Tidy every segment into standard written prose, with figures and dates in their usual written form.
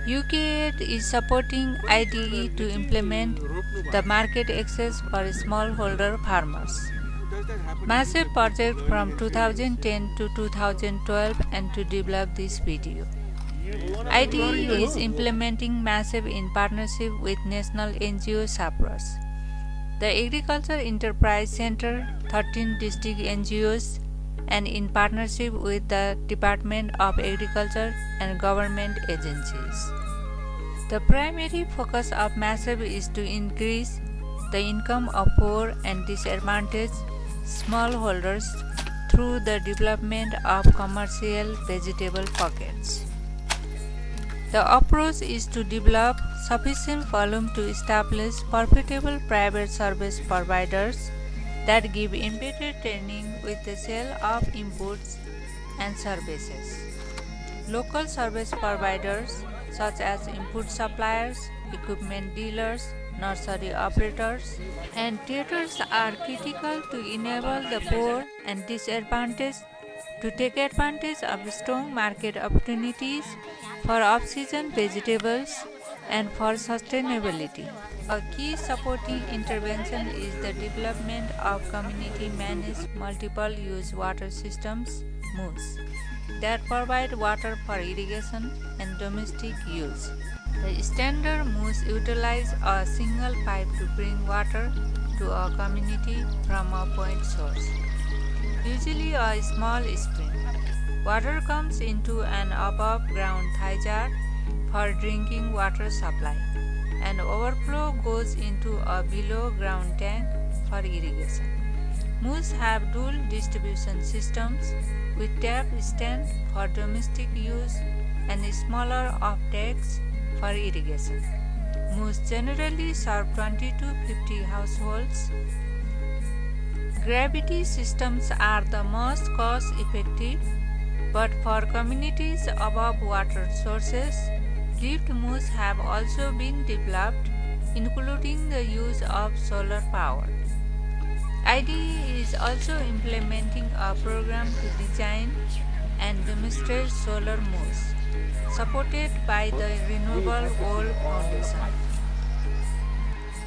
UK is supporting IDE to implement the market access for smallholder farmers. Massive project from 2010 to 2012 and to develop this video. IDE is implementing massive in partnership with national NGO Cyprus. The Agriculture Enterprise Center, 13 district NGOs, and in partnership with the Department of Agriculture and government agencies. The primary focus of Massive is to increase the income of poor and disadvantaged smallholders through the development of commercial vegetable pockets. The approach is to develop sufficient volume to establish profitable private service providers that give embedded training with the sale of inputs and services. Local service providers such as input suppliers, equipment dealers, nursery operators, and traders are critical to enable the poor and disadvantaged to take advantage of strong market opportunities for off-season vegetables and for sustainability. A key supporting intervention is the development of community-managed multiple-use water systems (MUS) that provide water for irrigation and domestic use. The standard MUS utilizes a single pipe to bring water to a community from a point source, usually a small spring. Water comes into an above-ground thigh jar for drinking water supply, and overflow goes into a below-ground tank for irrigation. MUS have dual distribution systems with tap stand for domestic use and smaller offtakes for irrigation. MUS generally serve 20 to 50 households. Gravity systems are the most cost-effective, but for communities above water sources, lift MUS have also been developed, including the use of solar power. IDE is also implementing a program to design and demonstrate solar MUS, supported by the Renewable World Foundation.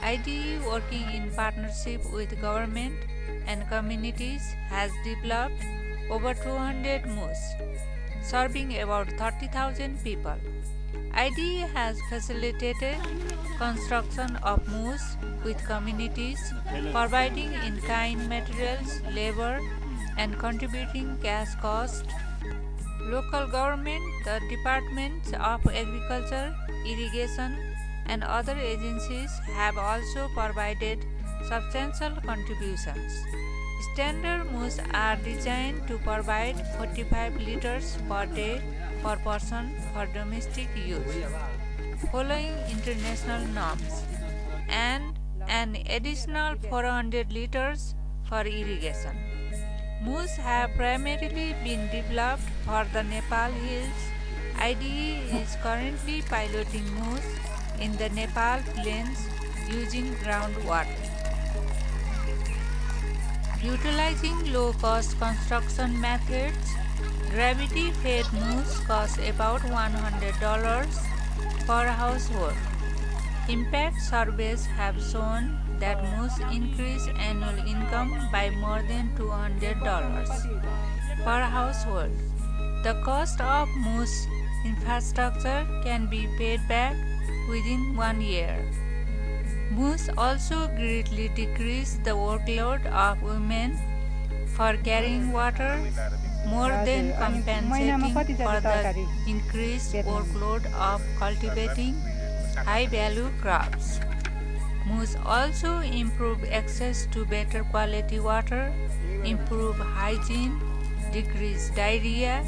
IDE, working in partnership with government and communities, has developed over 200 MUS, serving about 30,000 people. IDE has facilitated construction of MUS with communities, providing in-kind materials, labor, and contributing cash cost. Local government, the Departments of Agriculture, Irrigation, and other agencies have also provided substantial contributions. Standard MUS are designed to provide 45 liters per day per person for domestic use, following international norms, and an additional 400 liters for irrigation. MUS have primarily been developed for the Nepal hills. IDE is currently piloting MUS in the Nepal plains using groundwater. Utilizing low-cost construction methods, gravity-fed MUS costs about $100 per household. Impact surveys have shown that MUS increase annual income by more than $200 per household. The cost of MUS infrastructure can be paid back within 1 year. MUS also greatly decrease the workload of women for carrying water, more than compensating for the increased workload of cultivating high-value crops. MUS also improve access to better quality water, improve hygiene, decrease diarrhea,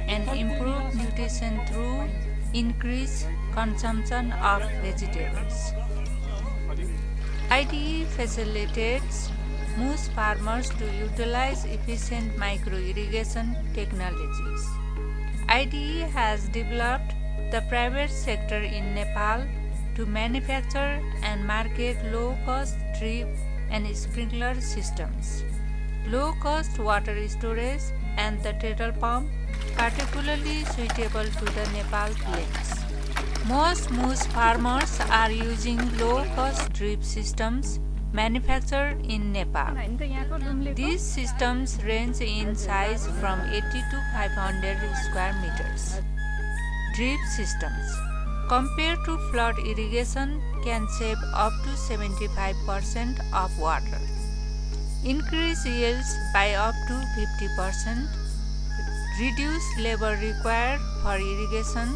and improve nutrition through increased consumption of vegetables. IDE facilitates MUS farmers to utilize efficient micro-irrigation technologies. IDE has developed the private sector in Nepal to manufacture and market low-cost drip and sprinkler systems, low-cost water storage, and the tidal pump, particularly suitable to the Nepal plains. Most moose farmers are using low-cost drip systems manufactured in Nepal. These systems range in size from 80 to 500 square meters. Drip systems, compared to flood irrigation, can save up to 75% of water, increase yields by up to 50%, reduce labor required for irrigation,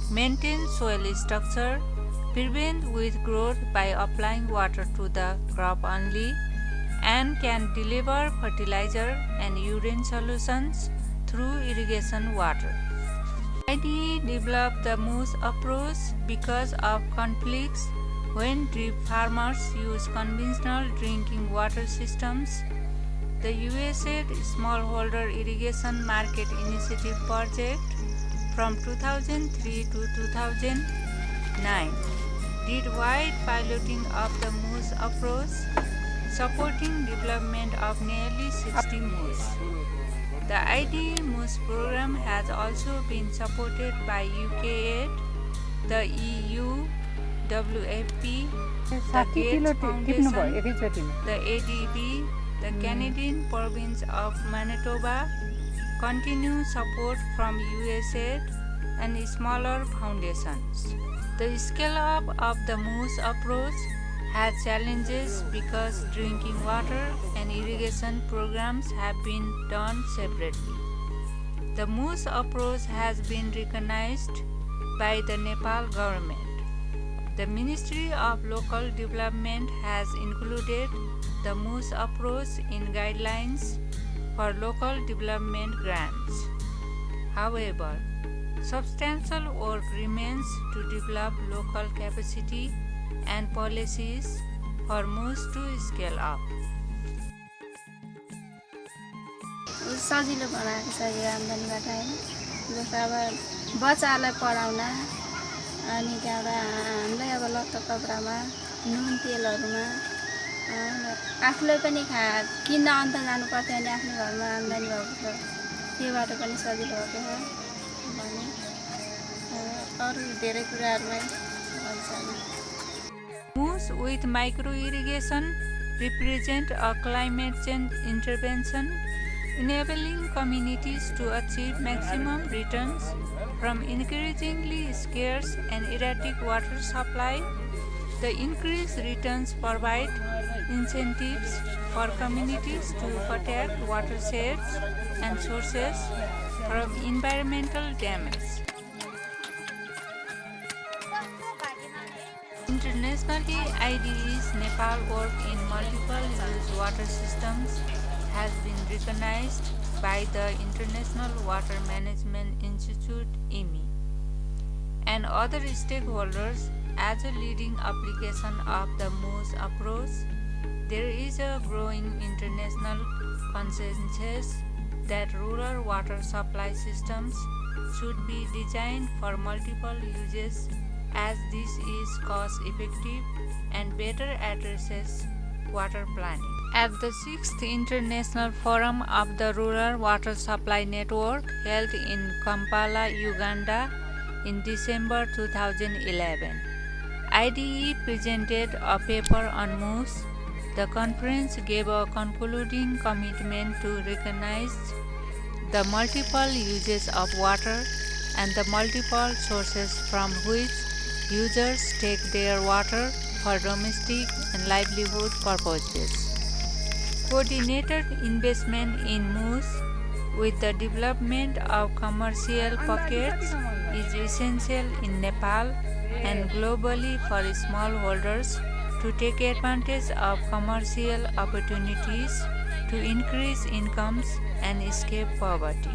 maintain soil structure, prevent weed growth by applying water to the crop only, and can deliver fertilizer and urine solutions through irrigation water. IDE developed the moose approach because of conflicts when drip farmers use conventional drinking water systems. The USAID Smallholder Irrigation Market Initiative project from 2003 to 2009 did wide piloting of the moose approach, supporting development of nearly 60 moose. The IDE Moose program has also been supported by UKAID, the EU, WFP, the Gates Foundation, the ADB, the Canadian province of Manitoba, continued support from USAID, and smaller foundations. The scale-up of the moose approach has challenges because drinking water and irrigation programs have been done separately. The moose approach has been recognized by the Nepal government. The Ministry of Local Development has included the moose approach in guidelines for local development grants. However, substantial work remains to develop local capacity and policies for moose to scale up. सजिलो बनाएको छ यो आम्दानीबाट हैन जस्तो अब बच्चालाई पढाउन अनि त्यहाँबाट हामीलाई अब लत्ता कपडामा नुन तेलहरुमा आफूले पनि किन्न अन्त जानु पर्थ्यो अनि आफ्नो घरमा आम्दानी भएको छ त्योबाट पनि सजिलो भएको छ भने अरु धेरै कुराहरुमै भन्छ। Moose with micro irrigation represent a climate change intervention, enabling communities to achieve maximum returns from increasingly scarce and erratic water supply. The increased returns provide incentives for communities to protect watersheds and sources from environmental damage. Internationally, IDE's Nepal work in multiple use water systems has been recognized by the International Water Management Institute (IMI) and other stakeholders as a leading application of the moose approach. There is a growing international consensus that rural water supply systems should be designed for multiple uses, as this is cost-effective and better addresses water planning. At the 6th International Forum of the Rural Water Supply Network held in Kampala, Uganda in December 2011, IDE presented a paper on moose. The conference gave a concluding commitment to recognize the multiple uses of water and the multiple sources from which users take their water for domestic and livelihood purposes. Coordinated investment in moose with the development of commercial pockets is essential in Nepal and globally for smallholders to take advantage of commercial opportunities to increase incomes and escape poverty.